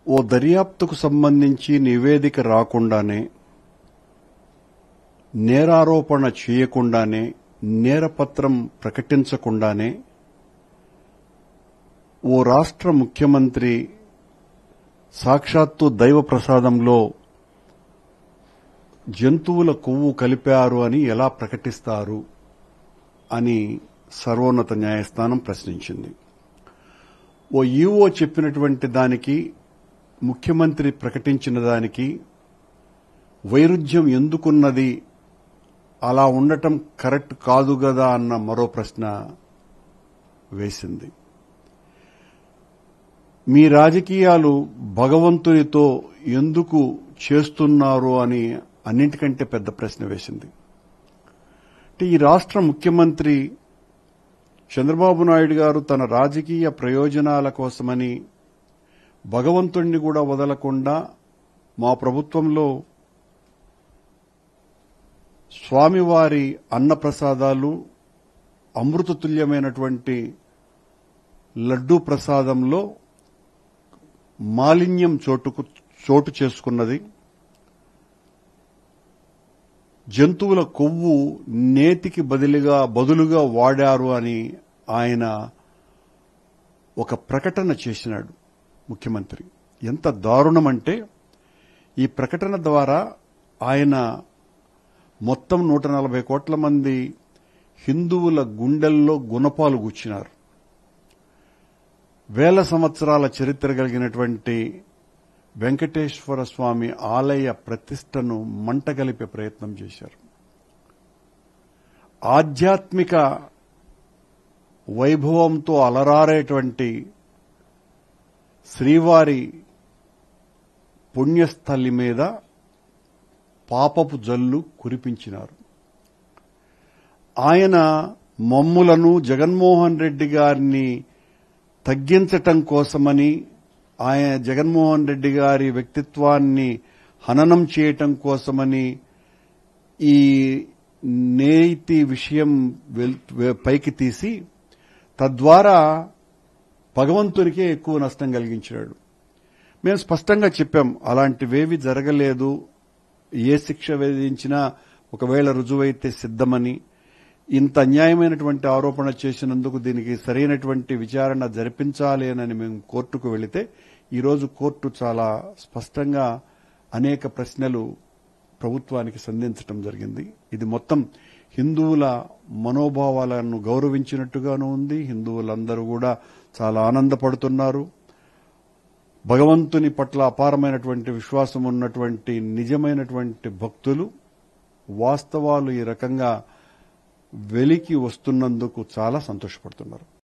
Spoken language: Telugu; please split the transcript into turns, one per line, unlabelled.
ఓ దర్యాప్తుకు సంబంధించి నివేదిక రాకుండానే, నేరారోపణ చేయకుండానే, నేరపత్రం ప్రకటించకుండానే ఓ రాష్ట్ర ముఖ్యమంత్రి సాక్షాత్తు దైవ ప్రసాదంలో జంతువుల కొవ్వు కలిపారు అని ఎలా ప్రకటిస్తారు అని సర్వోన్నత న్యాయస్థానం ప్రశ్నించింది. ఓ ఈవో చెప్పినటువంటి దానికి, ముఖ్యమంత్రి ప్రకటించిన దానికి వైరుధ్యం ఎందుకున్నది, అలా ఉండటం కరెక్ట్ కాదు గదా అన్న మరో ప్రశ్న వేసింది. మీ రాజకీయాలు భగవంతునితో ఎందుకు చేస్తున్నారు అని అన్నింటికంటే పెద్ద ప్రశ్న వేసింది. అంటే ఈ రాష్ట్ర ముఖ్యమంత్రి చంద్రబాబు నాయుడు గారు తన రాజకీయ ప్రయోజనాల కోసమని భగవంతుణ్ణి కూడా వదలకుండా మా ప్రభుత్వంలో స్వామివారి అన్నప్రసాదాలు, అమృతతుల్యమైనటువంటి లడ్డూ ప్రసాదంలో మాలిన్యం చోటు చేసుకున్నది, జంతువుల కొవ్వు నేతికి బదులుగా వాడారు అని ఆయన ఒక ప్రకటన చేసినాడు ముఖ్యమంత్రి. ఎంత దారుణమంటే, ఈ ప్రకటన ద్వారా ఆయన మొత్తం 140 కోట్ల మంది హిందువుల గుండెల్లో గుణపాలు గుచ్చినారు. వేల సంవత్సరాల చరిత్ర కలిగినటువంటి వెంకటేశ్వర స్వామి ఆలయ ప్రతిష్టను మంటగలిపే ప్రయత్నం చేశారు. ఆధ్యాత్మిక వైభవంతో అలరారేటువంటి శ్రీవారి పుణ్యస్థలి మీద పాపపు జల్లు కురిపించినారు. ఆయన మమ్ములను, జగన్మోహన్ రెడ్డి గారిని తగ్గించటం కోసమని, ఆయన జగన్మోహన్ రెడ్డి గారి వ్యక్తిత్వాన్ని హననం చేయటం కోసమని ఈ నేతి విషయం పైకి తీసి తద్వారా భగవంతునికే ఎక్కువ నష్టం కలిగించాడు. మేము స్పష్టంగా చెప్పాం, అలాంటివేవి జరగలేదు. ఏ శిక్ష విధించినా ఒకవేళ రుజువైతే సిద్దమని. ఇంత అన్యాయమైనటువంటి ఆరోపణ చేసినందుకు దీనికి సరైనటువంటి విచారణ జరిపించాలి అని మేము కోర్టుకు వెళితే, ఈరోజు కోర్టు చాలా స్పష్టంగా అనేక ప్రశ్నలు ప్రభుత్వానికి సంధించడం జరిగింది. ఇది మొత్తం హిందువుల మనోభావాలను గౌరవించినట్టుగాను ఉంది. హిందువులందరూ కూడా చాలా ఆనందపడుతున్నారు. భగవంతుని పట్ల అపారమైనటువంటి విశ్వాసం ఉన్నటువంటి నిజమైనటువంటి భక్తులు వాస్తవాలు ఈ రకంగా వెలికి వస్తున్నందుకు చాలా సంతోషపడుతున్నారు.